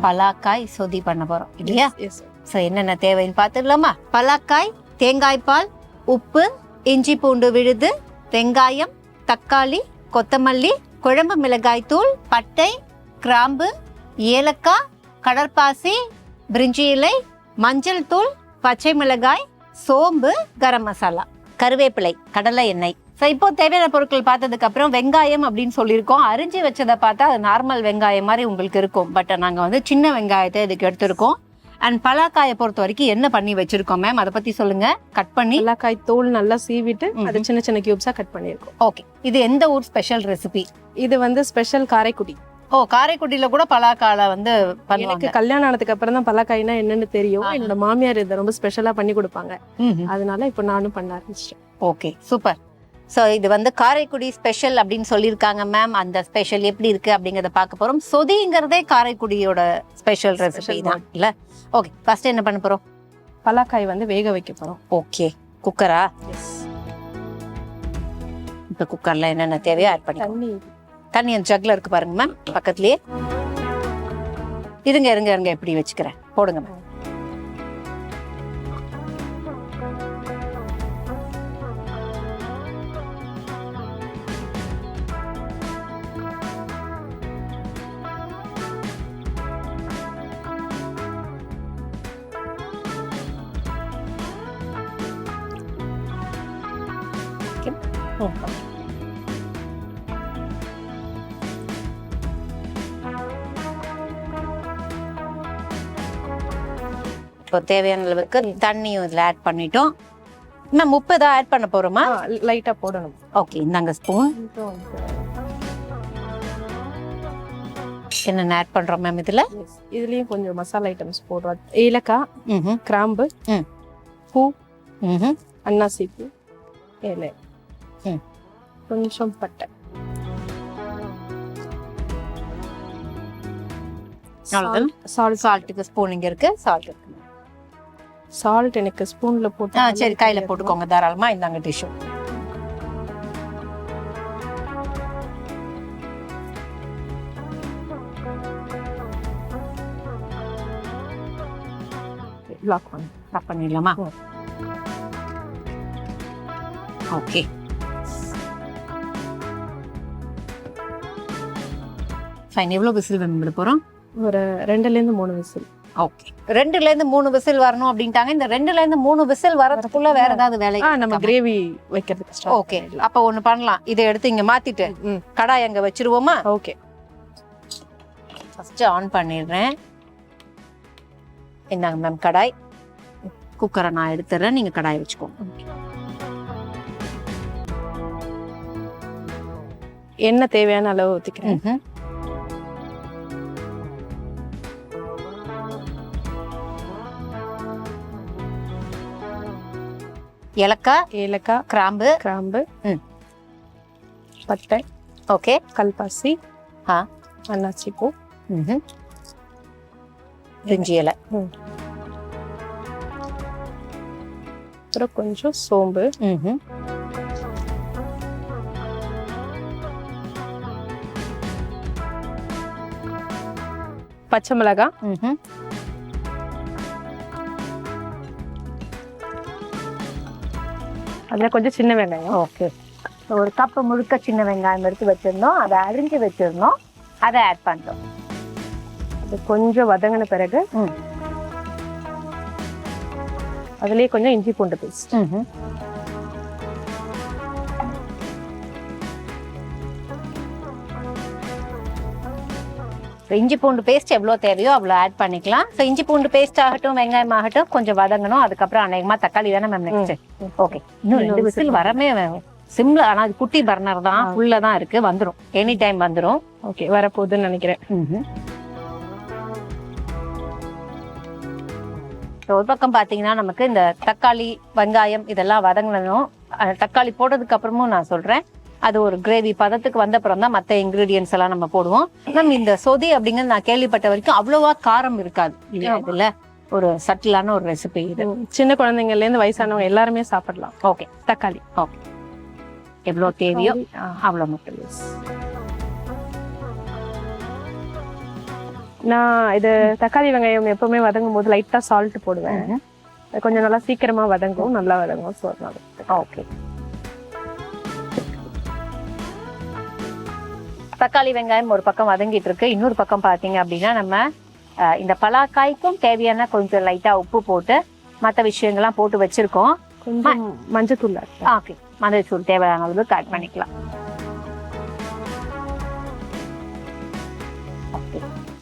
பலாக்காய் சொதி பண்ண போறோம் இல்லையா? எஸ். ஸோ என்னென்ன தேவைன்னு பார்த்துடலாமா? பலாக்காய், தேங்காய் பால், உப்பு, இஞ்சி பூண்டு விழுது, வெங்காயம், தக்காளி, கொத்தமல்லி, குழம்பு மிளகாய் தூள், பட்டை, கிராம்பு, ஏலக்காய், கடற்பாசி, பிரிஞ்சி இலை, மஞ்சள் தூள், பச்சை மிளகாய், சோம்பு, கரம் மசாலா, கருவேப்பிலை, கடலை எண்ணெய். ஸோ இப்போ தேவையான பொருட்கள் பார்த்ததுக்கு அப்புறம் வெங்காயம் அப்படின்னு சொல்லியிருக்கோம். அரிஞ்சு வச்சதை பார்த்தா அது நார்மல் வெங்காயம் மாதிரி உங்களுக்கு இருக்கும். பட் நாங்கள் வந்து சின்ன வெங்காயத்தை இதுக்கு எடுத்திருக்கோம். அண்ட் பலாக்காயை பொறுத்த வரைக்கும் என்ன பண்ணி வச்சிருக்கோம் மேம், அதை பத்தி சொல்லுங்க. கட் பண்ணி பலாக்காய் தோல் நல்லா சீவிட்டு அது சின்ன சின்ன கியூப்ஸா கட் பண்ணியிருக்கோம். ஓகே. இது எந்த ஊர் ஸ்பெஷல் ரெசிபி? இது வந்து ஸ்பெஷல் காரைக்குடி. ஓ, காரைக்குடியில கூட பலாக்கால வந்து பண்ணுவாங்க. எனக்கு கல்யாணம் ஆனதுக்கு அப்புறம் தான் பலாக்காய்னா என்னன்னு தெரியும். என்னோட மாமியார் இதை ரொம்ப ஸ்பெஷலா பண்ணி கொடுப்பாங்க. அதனால இப்போ நானும் பண்ண ஆரம்பிச்சிட்டேன். Okay, super. ஸோ இது வந்து காரைக்குடி ஸ்பெஷல் அப்படின்னு சொல்லியிருக்காங்க மேம். அந்த ஸ்பெஷல் எப்படி இருக்கு அப்படிங்கிறத பார்க்க போறோம். சொதிங்கிறதே காரைக்குடியோட ஸ்பெஷல் ரெசிபி தான் இல்ல? ஓகே, ஃபர்ஸ்ட் என்ன பண்ண போறோம்? பலாக்காய் வந்து வேக வைக்க போறோம். ஓகே, குக்கரா? இப்போ குக்கர்ல என்னென்ன தேவையோ ஆட் பண்ணிக்கலாம். தண்ணி அந்த ஜக்ல இருக்கு பாருங்க மேம், பக்கத்துலயே. இருங்க இருங்க இருங்க, எப்படி வச்சுக்கிறேன், போடுங்க மேம். இப்போ தேவையான அளவுக்கு தண்ணியும் இதில் ஆட் பண்ணிட்டோம். மேம் உப்பு ஏதாவது ஆட் பண்ண போறோமா? லைட்டா போடணும். ஓகே, இந்தாங்க ஸ்பூன். என்னென்ன ஆட் பண்றோம் மேம் இதுல? இதுலயும் கொஞ்சம் மசாலா ஐட்டம்ஸ் போடுறோம். ஏலக்காய், கிராம்பு, பூ, அன்னாசி பூ, ஏலை, கொஞ்சம் பட்டை. சால்ட்டுக்கு ஸ்பூன் இங்க இருக்கு. சால்ட் இருக்கு. சால்ட் எனக்கு ஸ்பூன்ல போட்டு. சரி, கையில போட்டுக்கோங்க தாராளமா. இந்தாங்க டிஷ்யூ. லாக் பண்ணிடலாமா? ஓகே. ஃபைன். எவ்வளவு விசில் விட போறோம்? ஒரு 2ல இருந்து 3 விசில். ஓகே, 2ல இருந்து 3 விசில் வரணும் அப்படின்ட்டாங்க. இந்த 2ல இருந்து 3 விசில் வரதுக்குள்ள வேற ஏதாவது வேலை? நம்ம கிரேவி வைக்கிறதுக்கு ஸ்டார்ட். ஓகே, அப்ப ஒண்ணு பண்ணலாம். இதை எடுத்து இங்க மாத்திட்டு கடாய் அங்க வச்சிருவோமா? ஓகே. ஃபர்ஸ்ட் ஆன் பண்ணிடுறேன். இந்தாங்க மேம் கடாய். குக்கரை நான் எடுத்துறேன், நீங்க கடாய் வச்சுக்கோங்க. எண்ணெய் தேவையான அளவு ஊத்திக்கிறேன். ஏலக்காய், கிராம்பு, பட்டை, ஓகே, கல்பாசி, அன்னாசி பூ, பிரிஞ்சி இலை, அப்புறம் கொஞ்சம் சோம்பு, பச்சை மிளகாய், அதுல கொஞ்சம் சின்ன வெங்காயம். ஓகே, ஒரு கப்பு முழுக்க சின்ன வெங்காயம் எடுத்து வச்சிருந்தோம். அதை அரிஞ்சு வச்சிருந்தோம். அதை ஆட் பண்ணிட்டோம். அது கொஞ்சம் வதங்கின பிறகு அதுலயே கொஞ்சம் இஞ்சி பூண்டு பேஸ்ட். இஞ்சி பூண்டு பேஸ்ட் எவ்வளோ தேவையோ அவ்வளோ ஆட் பண்ணிக்கலாம். ஸோ இஞ்சி பூண்டு பேஸ்ட் ஆகட்டும், வெங்காயம் ஆகட்டும், கொஞ்சம் வதங்கணும். அதுக்கப்புறம் அநேகமா தக்காளி தானே மேம் நெக்ஸ்ட்? ஓகே, இன்னும் 2 விசில் வரமே சிம்ல. ஆனா அது குட்டி பர்னர் தான், உள்ள தான் இருக்கு. வந்துடும், எனி டைம் வந்துடும். ஓகே, வரப்போகுதுன்னு நினைக்கிறேன். ஒரு பக்கம் பாத்தீங்கன்னா நமக்கு இந்த தக்காளி, வெங்காயம் இதெல்லாம் வதங்கணும். தக்காளி போட்டதுக்கு அப்புறமும் நான் சொல்றேன், அது ஒரு கிரேவி பதத்துக்கு வந்த அப்புறம் தான் மற்ற இன்கிரீடியன்ஸ் எல்லாம் நம்ம போடுவோம். மேம் இந்த சொதி அப்படிங்கிறது நான் கேள்விப்பட்ட வரைக்கும் அவ்வளவா காரம் இருக்காது இதுல. ஒரு சட்டிலான ஒரு ரெசிபி இது. சின்ன குழந்தைங்கள்ல இருந்து வயசானவங்க எல்லாருமே சாப்பிடலாம். ஓகே, தக்காளி ஓகே, எவ்வளவு தேவையோ அவ்வளவு மட்டும். நான் இது தக்காளி வெங்காயம் எப்பவுமே வதங்கும் போது லைட்டா சால்ட் போடுவேன். அது கொஞ்சம் நல்லா சீக்கிரமா வதங்கும், நல்லா வதங்கும். So okay. தக்காளி வெங்காயம் ஒரு பக்கம் வதங்கிட்டு இருக்கு. இன்னொரு பக்கம் பாத்தீங்க அப்படின்னா நம்ம இந்த பலாக்காய்க்கும் தேவையான கொஞ்சம் லைட்டா உப்பு போட்டு மற்ற விஷயங்கள்லாம் போட்டு வச்சிருக்கோம். கொஞ்சம் மஞ்சத்தூள். ஓகே, மஞ்சத்தூள் தேவையான அளவுக்கு ஆட் பண்ணிக்கலாம்.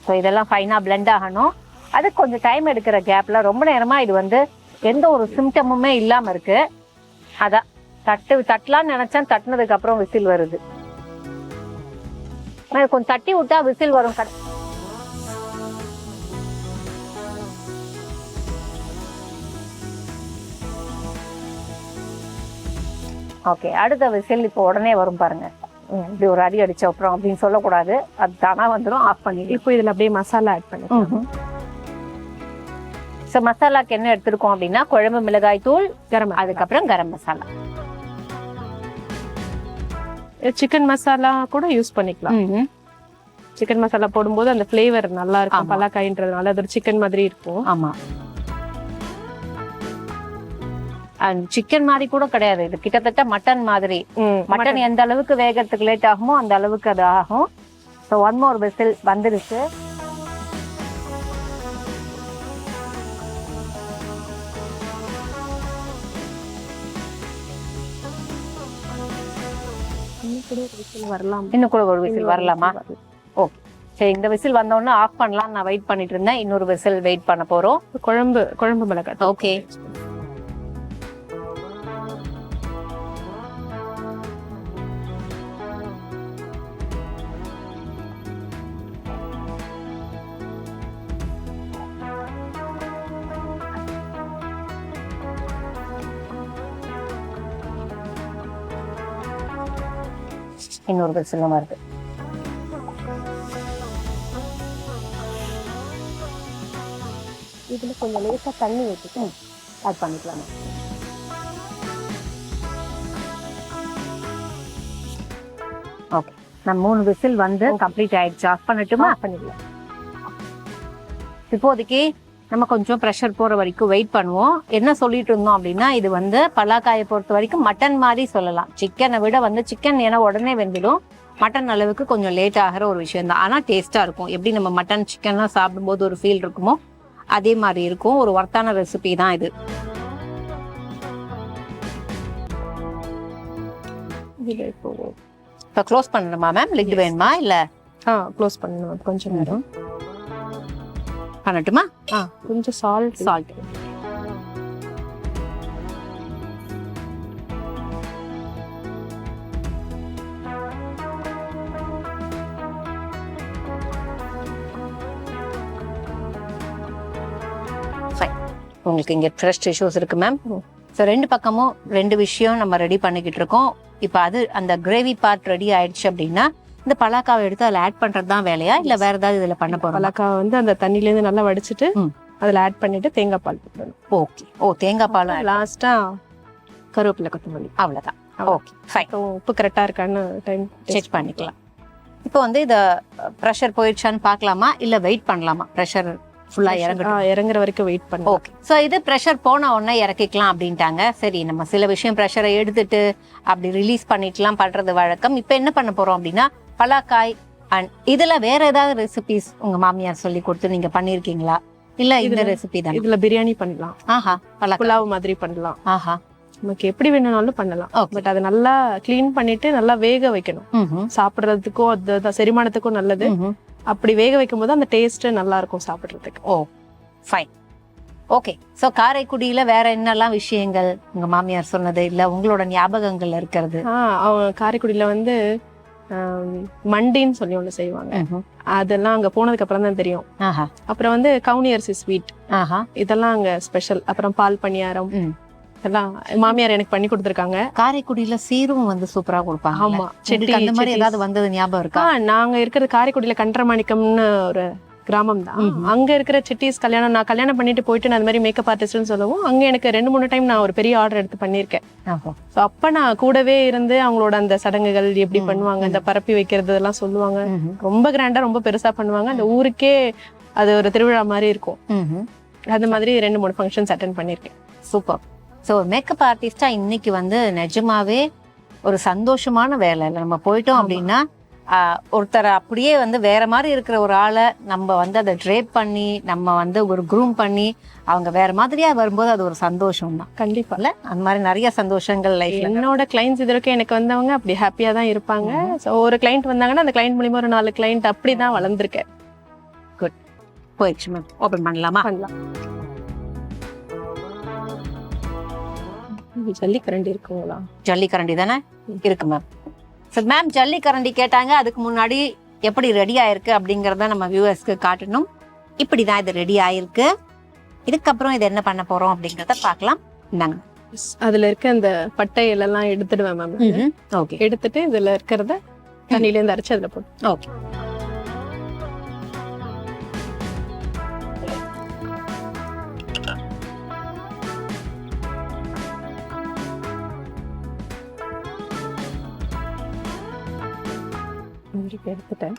ஸோ இதெல்லாம் ஃபைனாக பிளெண்ட் ஆகணும். அது கொஞ்சம் டைம் எடுக்கிற கேப்ல ரொம்ப நேரமா இது வந்து எந்த ஒரு சிம்டமுமே இல்லாம இருக்கு. அதான் தட்டலான்னு நினைச்சேன், தட்டினதுக்கு அப்புறம் விசில் வருது. கொஞ்சம் தட்டி விட்டா விசில் வரும். ஓகே, அடுத்த விசில் இப்போ உடனே வரும் பாருங்க. இப்படி ஒரு அடி அடிச்ச அப்புறம் அப்படின்னு சொல்லக்கூடாது, அது தானா வந்துடும். ஆஃப் பண்ணி இப்போ இதுல அப்படியே மசாலா ஆட் பண்ணி. ஸோ மசாலாக்கு என்ன எடுத்துருக்கோம் அப்படின்னா குழம்பு மிளகாய் தூள், அதுக்கப்புறம் கரம் மசாலா. சிக்கன் மசாலா கூட யூஸ் பண்ணிக்கலாம். சிக்கன் மசாலா போடும்போது அந்த ஃப்ளேவர் நல்லா இருக்கும். பலாக்காய்ன்றதுனால அது ஒரு சிக்கன் மாதிரி இருக்கும். ஆமா, சிக்கன் மாதிரி கூட கிடையாது, இது கிட்டத்தட்ட மட்டன் மாதிரி. மட்டன் எந்த அளவுக்கு வேகத்துக்கு லேட் ஆகுமோ அந்த அளவுக்கு அது ஆகும். ஸோ ஒன் மோர் விசில் வந்துருச்சு. இன்னும் கூட ஒரு விசில் வரலாமா? ஓகே, சரி. இந்த விசில் வந்தோடனே ஆஃப் பண்ணலாம். நான் வெயிட் பண்ணிட்டு இருந்தேன். இன்னொரு விசில் வெயிட் பண்ண போறோம். குழம்பு மிளகாய். ஓகே, இன்னொரு விசிலும் வருது. இதுல கொஞ்சம் லேசா தண்ணி ஊற்றிட்டு ஆட் பண்ணிக்கலாம். ஓகே, நம்ம 3 விசில் வந்து கம்ப்ளீட் ஆயிடுச்சு. ஆஃப் பண்ணட்டுமா? பண்ணிக்கலாம். இப்போதைக்கு நம்ம கொஞ்சம் ப்ரெஷர் போற வரைக்கும் வெயிட் பண்ணுவோம். என்ன சொல்லிட்டு இருந்தோம் அப்படின்னா, இது வந்து பலாக்காயை பொறுத்த வரைக்கும் மட்டன் மாதிரி சொல்லலாம். சிக்கனை விட வந்து சிக்கன் ஏன்னா உடனே வெந்துடும், மட்டன் அளவுக்கு கொஞ்சம் லேட் ஆகிற ஒரு விஷயம் தான். ஆனால் டேஸ்டா இருக்கும். எப்படி நம்ம மட்டன் சிக்கன்லாம் சாப்பிடும்போது ஒரு ஃபீல் இருக்குமோ அதே மாதிரி இருக்கும். ஒரு ஒர்த்தான ரெசிபி தான் இது. இப்போ க்ளோஸ் பண்ணணுமா மேம்? லிட் வேணுமா இல்லை? க்ளோஸ் பண்ணணும். கொஞ்சம் நேரம் பண்ணட்டுமா? கொஞ்சம் சால்ட். உங்களுக்கு இங்கே ஃப்ரெஷ் டிஷ்யூஸ் இருக்கு மேம். ஸோ 2 பக்கமும் 2 விஷயம் நம்ம ரெடி பண்ணிக்கிட்டு இருக்கோம். இப்போ அது அந்த கிரேவி பார்ட் ரெடி ஆயிடுச்சு அப்படின்னா இந்த பலாக்காவை எடுத்து அதில் ஆட் பண்றது தான் வேலையா இல்லை வேற ஏதாவது இதில் பண்ண போறோம்? பலாக்காவை வந்து அந்த தண்ணியிலேருந்து நல்லா வடிச்சிட்டு அதில் ஆட் பண்ணிட்டு தேங்காய் பால் போடணும். ஓகே. தேங்காய் பால் லாஸ்டா கருவேப்பிலை, கொத்தமல்லி, அவ்வளோதான். Okay, fine. உப்பு கரெக்டாக இருக்கான்னு டைம் செக் பண்ணிக்கலாம். இப்போ வந்து இதை ப்ரெஷர் போயிடுச்சான்னு பார்க்கலாமா இல்லை வெயிட் பண்ணலாமா? ப்ரெஷர் ஃபுல்லா இறங்குற வரைக்கும் வெயிட் பண்ணு. ஓகே, ஸோ இது ப்ரெஷர் போன உடனே இறக்கிக்கலாம் அப்படின்ட்டாங்க. சரி, நம்ம சில விஷயம் ப்ரெஷரை எடுத்துட்டு அப்படி ரிலீஸ் பண்ணிட்டுலாம் பண்றது வழக்கம். இப்போ என்ன பண்ண போறோம் அப்படின்னா பலாக்காய் அண்ட் இதுல வேற ஏதாவது ரெசிபிஸ் உங்க மாமியார் சொல்லி கொடுத்து நீங்க பண்ணிருக்கீங்களா? இல்ல இந்த ரெசிபி தான்? இதுல பிரியாணி பண்ணலாம். புலாவ் மாதிரி பண்ணலாம். நமக்கு எப்படி வேணும்னாலும் பண்ணலாம். பட் அதை நல்லா கிளீன் பண்ணிட்டு நல்லா வேக வைக்கணும். சாப்பிடுறதுக்கும் அது செரிமானத்துக்கும் நல்லது. அப்படி வேக வைக்கும் போது அந்த டேஸ்ட் நல்லா இருக்கும் சாப்பிடுறதுக்கு. ஃபைன். ஓகே, ஸோ காரைக்குடியில வேற என்னெல்லாம் விஷயங்கள் உங்க மாமியார் சொன்னது இல்ல உங்களோட ஞாபகங்கள் இருக்கிறது? அவங்க காரைக்குடியில வந்து மண்டின்னு சொல்லி ஒண்ணு செய்வாங்க. அதெல்லாம் அங்க போனதுக்கு அப்புறம் தான் தெரியும். அப்புறம் வந்து கவுனி அரிசி ஸ்வீட், இதெல்லாம் அங்க ஸ்பெஷல். அப்புறம் பால் பணியாரம், இதெல்லாம் மாமியார் எனக்கு பண்ணி கொடுத்துருக்காங்க. காரைக்குடியில சீரும் வந்து சூப்பரா கொடுப்பாங்க. ஆமா, அந்த மாதிரி ஏதாவது வந்தது ஞாபகம் இருக்கா? நாங்க இருக்கிறது காரைக்குடியில கண்டரமாணிக்கம்னு ஒரு கிராமம் தான். அங்க இருக்கிற சிட்டிஸ் கல்யாணம், நான் கல்யாணம் பண்ணிட்டு போயிட்டு நான் அந்த மாதிரி மேக்கப் ஆர்டிஸ்ட்னு சொல்லவும் அங்க எனக்கு 2-3 டைம் நான் ஒரு பெரிய ஆர்டர் எடுத்து பண்ணியிருக்கேன். ஸோ அப்ப நான் கூடவே இருந்து அவங்களோட அந்த சடங்குகள் எப்படி பண்ணுவாங்க, இந்த பரப்பி வைக்கிறது இதெல்லாம் சொல்லுவாங்க. ரொம்ப கிராண்டா ரொம்ப பெருசா பண்ணுவாங்க. அந்த ஊருக்கே அது ஒரு திருவிழா மாதிரி இருக்கும். அது மாதிரி 2-3 ஃபங்க்ஷன்ஸ் அட்டென்ட் பண்ணியிருக்கேன். சூப்பர். ஸோ மேக்கப் ஆர்டிஸ்டா இன்னைக்கு வந்து நிஜமாவே ஒரு சந்தோஷமான வேலை இல்லை. நம்ம போயிட்டோம் அப்படின்னா ஒருத்தரை அப்படியே வந்து வேற மாதிரி இருக்கிற ஒரு ஆளை நம்ம வந்து அதை ட்ரேப் பண்ணி நம்ம வந்து ஒரு க்ரூம் பண்ணி அவங்க வேற மாதிரியா வரும்போது அது ஒரு சந்தோஷம் தான். கண்டிப்பா இல்ல, அந்த மாதிரி நிறைய சந்தோஷங்கள் லைஃப். என்னோட கிளைண்ட்ஸ் இது வரைக்கும் எனக்கு வந்தவங்க அப்படி ஹாப்பியா தான் இருப்பாங்க. ஸோ ஒரு கிளைண்ட் வந்தாங்கன்னா அந்த கிளைண்ட் மூலியமா ஒரு 4 கிளைண்ட் அப்படிதான் வளர்ந்துருக்கேன். குட். போயிடுச்சு மேம். ஓபன் பண்ணலாமா? பண்ணலாம். ஜல்லிக்கரண்டி இருக்குங்களா? ஜல்லிக்கரண்டி தானே இருக்கு மேம். சார் மேம் ஜல்லிக்கரண்டி கேட்டாங்க. அதுக்கு முன்னாடி எப்படி ரெடி ஆயிருக்கு அப்படிங்கறத நம்ம வியூவர்ஸ்க்கு காட்டணும். இப்படிதான் இது ரெடி ஆயிருக்கு. இதுக்கப்புறம் இது என்ன பண்ண போறோம் அப்படிங்கறத பார்க்கலாம். இந்தாங்க. அதுல இருக்க அந்த பட்டை எல்லாம் எடுத்துடுவேன் மேம். ஓகே. எடுத்துட்டு இதுல இருக்கிறத தண்ணியில இருந்து அரைச்சு அதுல போட்டு. ஓகே. எடுத்துட்டேன்.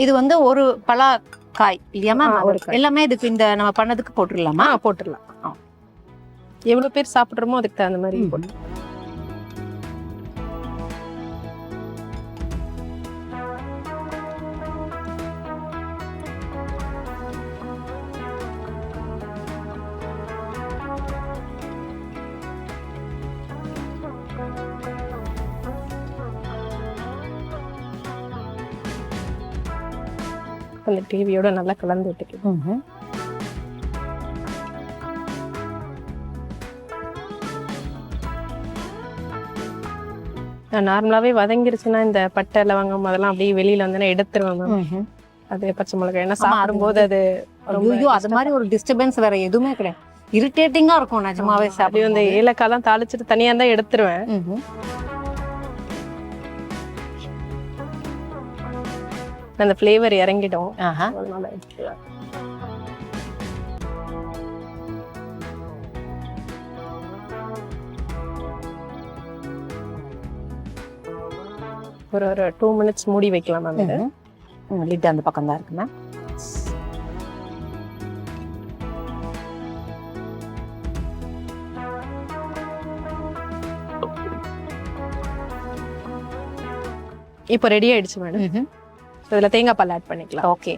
இது வந்து ஒரு பலாக்காய் இல்லையா மேம்? எல்லாமே இதுக்கு இந்த நம்ம பண்ணதுக்கு போட்டுடலாமா? போட்டுடலாம். எவ்வளவு பேர் சாப்பிடுறோமோ அதுக்கு தகுந்த மாதிரி போட்டு. அந்த டிவியோட நல்லா கலந்து விட்டுக்கலாம். நார்மலாவே வதங்கிருச்சுன்னா இந்த பட்டை லவங்கம் அதெல்லாம் அப்படியே வெளியில வந்து எடுத்துருவேன். அது பச்சை மிளகாய் ஏன்னா சாப்பிடும்போது அது அது மாதிரி ஒரு டிஸ்டர்பன்ஸ் வேற எதுவுமே கிடையாது. இரிட்டேட்டிங்கா இருக்கும் நிஜமாவே. சாப்பிடும் இந்த ஏலக்காய்லாம் தாளிச்சிட்டு தனியா தான் எடுத்துருவேன். அந்த ஃப்ளேவர் இறங்கிடும். அதனால எடுத்துக்கலாம். ஒரு 2 மினிட்ஸ் மூடி வைக்கலாம் மேம். லிட் அந்த பக்கம் தான் இருக்கு மேம். இப்போ ரெடி ஆயிடுச்சு மேடம். இதுல தேங்காய் பால் ஆட் பண்ணிக்கலாம். ஓகே.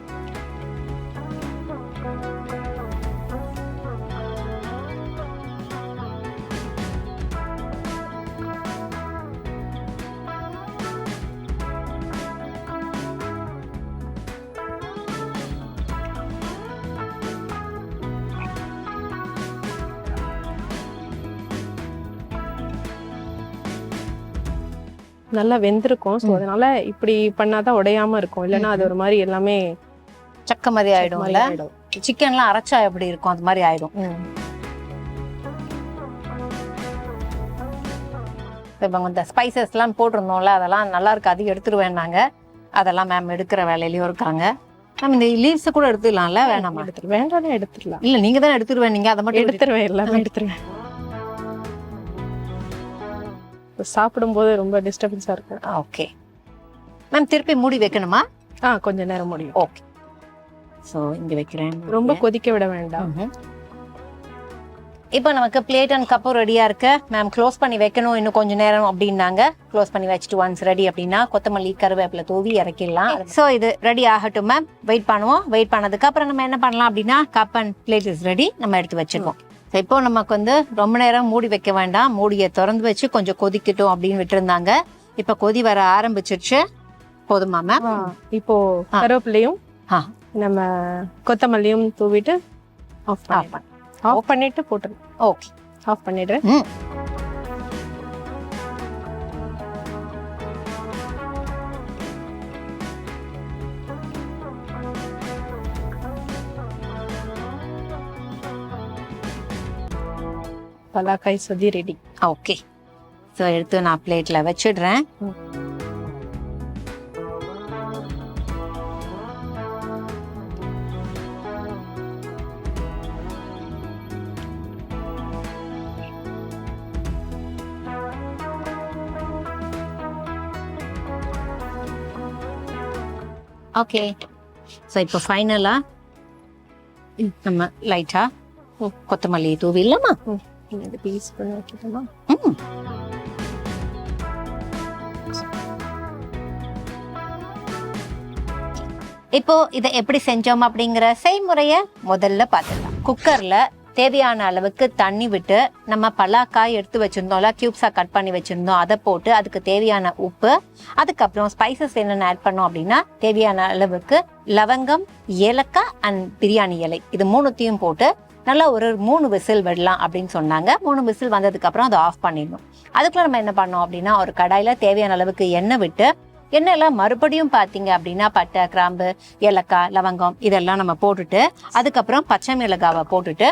நல்லா வெந்திருக்கும். ஸோ அதனால இப்படி பண்ணாதான் உடையாம இருக்கும். இல்லைன்னா அது ஒரு மாதிரி எல்லாமே சக்க மாதிரி ஆயிடும்ல. சிக்கன்லாம் அரைச்சா எப்படி இருக்கும் அது மாதிரி ஆயிடும். இப்போ இந்த ஸ்பைசஸ் எல்லாம் போட்டிருந்தோம்ல, அதெல்லாம் நல்லா இருக்கு. அதிகம் எடுத்துருவேன் நாங்க. அதெல்லாம் மேம் எடுக்கிற வேலையிலயும் இருக்காங்க. மேம் இந்த லீவ்ஸை கூட எடுத்துடலாம்ல? வேணாமா? வேண்டாம் எடுத்துடலாம். இல்ல நீங்க தான் எடுத்துருவேன். நீங்க அதை மட்டும் எடுத்துருவேன். எல்லாமே எடுத்துருவேன். சாப்பிடும்போது ரொம்ப டிஸ்டர்பன்ஸா இருக்கு. Okay ma'am. திருப்பி மூடி வைக்கணுமா? கொஞ்ச நேரம் முடியும். ஓகே. ஸோ இங்க வைக்கிறேன். ரொம்ப கொதிக்க விட வேண்டாம். இப்போ நமக்கு பிளேட் அண்ட் கப்பும் ரெடியா இருக்கு மேம். க்ளோஸ் பண்ணி வைக்கணும் இன்னும் கொஞ்ச நேரம் அப்படின்னாங்க. க்ளோஸ் பண்ணி வச்சுட்டு ஒன்ஸ் ரெடி அப்படின்னா கொத்தமல்லி கருவேப்பிலை தூவி இறக்கிடலாம். ஸோ இது ரெடி ஆகட்டும் மேம். வெயிட் பண்ணுவோம். வெயிட் பண்ணதுக்கு அப்புறம் நம்ம என்ன பண்ணலாம் அப்படின்னா cup and plate is ready. நம்ம எடுத்து வச்சிருக்கோம். இப்போ நமக்கு வந்து ரொம்ப நேரம் மூடி வைக்க வேண்டாம். மூடியை திறந்து வச்சு கொஞ்சம் கொதிக்கட்டும் அப்படின்னு விட்டுருந்தாங்க. இப்போ கொதி வர ஆரம்பிச்சிருச்சு. போதுமா மேம்? இப்போ கருவேப்பிலையும் நம்ம கொத்தமல்லியும் தூவிட்டு ஆஃப் பண்ண. ஆஃப் பண்ணிட்டு போட்டுரு. ஓகே, ஆஃப் பண்ணிடு. பலாக்காய் சொதி ரெடி. ஓகே, ஸோ எடுத்து நான் பிளேட்ல வச்சிடுறேன். ஓகே, ஸோ இப்போ ஃபைனலாக நம்ம லைட்டாக கொத்தமல்லி தூவி இல்லைம்மா? இது பீஸ் பண்ணி வைக்கணுமா? இப்போ இதை எப்படி செஞ்சோம் அப்படிங்கிற செய்முறையை முதல்ல பார்த்துக்கலாம். குக்கர்ல தேவையான அளவுக்கு தண்ணி விட்டு நம்ம பலாக்காய் எடுத்து வச்சிருந்தோம்ல, கியூப்ஸா கட் பண்ணி வச்சிருந்தோம், அதை போட்டு அதுக்கு தேவையான உப்பு, அதுக்கப்புறம் ஸ்பைசஸ் என்னென்ன ஆட் பண்ணோம் அப்படின்னா தேவையான அளவுக்கு லவங்கம், ஏலக்காய் அண்ட் பிரியாணி இலை, இது மூணுத்தையும் போட்டு நல்லா ஒரு 3 விசில் விடலாம் அப்படின்னு சொன்னாங்க. 3 விசில் வந்ததுக்கு அப்புறம் அதை ஆஃப் பண்ணிடணும். அதுக்குள்ள நம்ம என்ன பண்ணோம் அப்படின்னா ஒரு கடாயில தேவையான அளவுக்கு எண்ணெய் விட்டு, எண்ணெய்லாம் மறுபடியும் பார்த்தீங்க அப்படின்னா பட்டை, கிராம்பு, ஏலக்காய், லவங்கம் இதெல்லாம் நம்ம போட்டுட்டு, அதுக்கப்புறம் பச்சை மிளகாவை போட்டுட்டு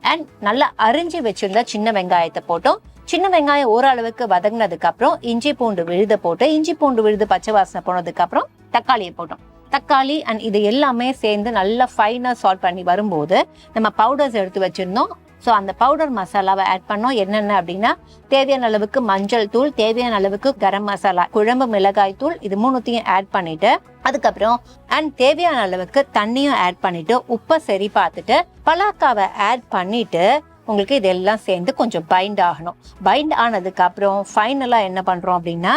அண்ட் நல்லா அரிஞ்சு வச்சிருந்த சின்ன வெங்காயத்தை போட்டோம். சின்ன வெங்காயம் ஓரளவுக்கு வதங்கினதுக்கு அப்புறம் இஞ்சி பூண்டு விழுத போட்டு, இஞ்சி பூண்டு விழுது பச்சை வாசனை போனதுக்கு அப்புறம் தக்காளியை போட்டோம். தக்காளி அண்ட் இது எல்லாமே சேர்ந்து நல்லா ஃபைனா சால்ட் பண்ணி வரும்போது நம்ம பவுடர்ஸ் எடுத்து வச்சிருந்தோம். ஸோ அந்த பவுடர் மசாலாவை ஆட் பண்ணோம். என்னென்ன அப்படின்னா தேவையான அளவுக்கு மஞ்சள் தூள், தேவையான அளவுக்கு கரம் மசாலா, குழம்பு மிளகாய் தூள், இது மூணுத்தையும் ஆட் பண்ணிட்டு அதுக்கப்புறம் அண்ட் தேவையான அளவுக்கு தண்ணியும் ஆட் பண்ணிட்டு உப்பை சரி பார்த்துட்டு பலாக்காவை ஆட் பண்ணிட்டு உங்களுக்கு இதெல்லாம் சேர்ந்து கொஞ்சம் பைண்ட் ஆகணும். பைண்ட் ஆனதுக்கு அப்புறம் ஃபைனலா என்ன பண்றோம் அப்படின்னா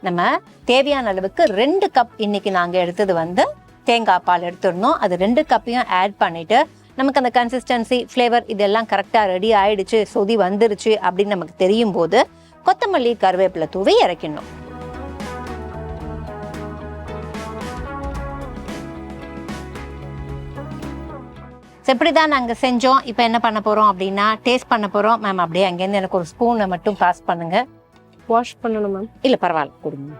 நம்ம தேவையான அளவுக்கு 2 கப் இன்னைக்கு நாங்க எடுத்தது வந்து தேங்காய் பால் எடுத்துடணும். அது 2 கப்பையும் ஆட் பண்ணிட்டு நமக்கு அந்த கன்சிஸ்டன்சி, ஃப்ளேவர் இதெல்லாம் கரெக்டாக ரெடி ஆயிடுச்சு, சொதி வந்துருச்சு அப்படின்னு நமக்கு தெரியும் போது கொத்தமல்லி, கருவேப்பிலை தூவி இறக்கிடணும். இப்படிதான் நாங்கள் செஞ்சோம். இப்போ என்ன பண்ண போறோம் அப்படின்னா டேஸ்ட் பண்ண போறோம். மேம் அப்படியே அங்கேருந்து எனக்கு ஒரு ஸ்பூனை மட்டும் பாஸ் பண்ணுங்க. வாஷ் பண்ணணும் மேம்? இல்லை பரவாயில்ல, கொடுங்க.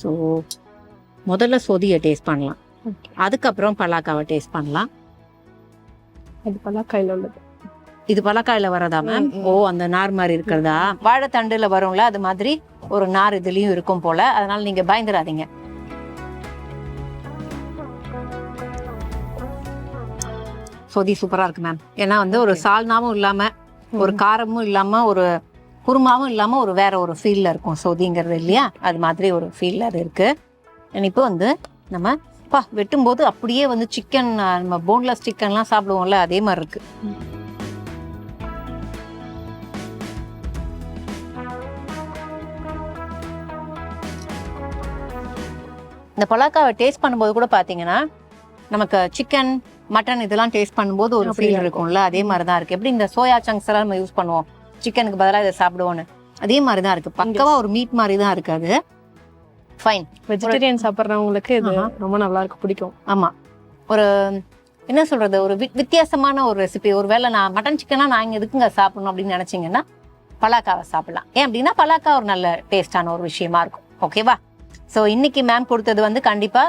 ஸோ முதல்ல சொதியை டேஸ்ட் பண்ணலாம், அதுக்கப்புறம் பலாக்காவை டேஸ்ட் பண்ணலாம். அது பலாக்காயில் உள்ளது. இது பலாக்காயில வரதா மேம்? ஓ, அந்த நார் மாதிரி இருக்கிறதா? வாழைத்தண்டுல வரும்ல, அது மாதிரி ஒரு நார் இதுலயும் இருக்கும் போல, அதனால நீங்க பயந்துடாதீங்க. சொதி சூப்பரா இருக்கு மேம். ஏன்னா வந்து ஒரு சால்னாவும் இல்லாம, ஒரு காரமும் இல்லாம, ஒரு குருமாவும் இல்லாம ஒரு வேற ஒரு ஃபீல்ல இருக்கும் சொதிங்கிறது இல்லையா? அது மாதிரி ஒரு ஃபீல்ல அது இருக்கு. இப்போ வந்து நம்ம வெட்டும் போது அப்படியே வந்து சிக்கன், நம்ம போன்லெஸ் சிக்கன்லாம் சாப்பிடுவோம்ல, அதே மாதிரி இருக்கு. இந்த பலாக்காவை டேஸ்ட் பண்ணும்போது கூட பாத்தீங்கன்னா நமக்கு சிக்கன், மட்டன் இதெல்லாம் டேஸ்ட் பண்ணும்போது ஒரு ஃபீல் இருக்கும்ல, அதே மாதிரி தான் இருக்கு. எப்படி இந்த சோயா சங்க்ஸ் எல்லாம் நம்ம யூஸ் பண்ணுவோம் சிக்கனுக்கு பதிலாக இதை சாப்பிடுவோன்னு, அதே மாதிரி தான் இருக்கு. பக்கவா ஒரு மீட் மாதிரி தான் இருக்கு. அது ஃபைன். வெஜிடேரியன் சாப்பிட்றவங்களுக்கு இது ரொம்ப நல்லா இருக்கு, பிடிக்கும். ஆமா, ஒரு என்ன சொல்றது, ஒரு வித்தியாசமான ஒரு ரெசிபி. ஒருவேளை நான் மட்டன் சிக்கனா நான் இங்க எதுக்குங்க சாப்பிடணும் அப்படின்னு நினைச்சீங்கன்னா பலாக்காவை சாப்பிடலாம். ஏன் அப்படின்னா பலாக்கா ஒரு நல்ல டேஸ்டான ஒரு விஷயமா இருக்கும். ஓகேவா? ஸோ இன்னைக்கு மேம் கொடுத்தது வந்து கண்டிப்பா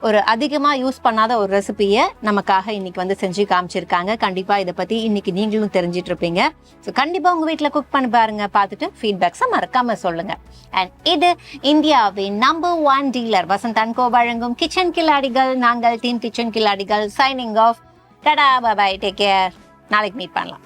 ஒரு அதிகமா யூஸ் பண்ணாத ஒரு ரெசிபியை நமக்காக இன்னைக்கு வந்து செஞ்சு காமிச்சிருக்காங்க. கண்டிப்பா இதை பத்தி இன்னைக்கு நீங்களும் தெரிஞ்சிட்டு இருப்பீங்க. ஸோ கண்டிப்பா உங்க வீட்டுல குக் பண்ணி பாருங்க, பார்த்துட்டு ஃபீட்பேக்ஸை மறக்காம சொல்லுங்க. அண்ட் இது இந்தியாவின் நம்பர் 1 டீலர் வசந்த் அண்ட் கோ வழங்கும் கிச்சன் கில்லாடிகள். நாங்கள் டீம் கிச்சன் கில்லாடிகள் சைனிங் ஆஃப். டடா, பை பை, டேக் கேர். நாளைக்கு மீட் பண்ணலாம்.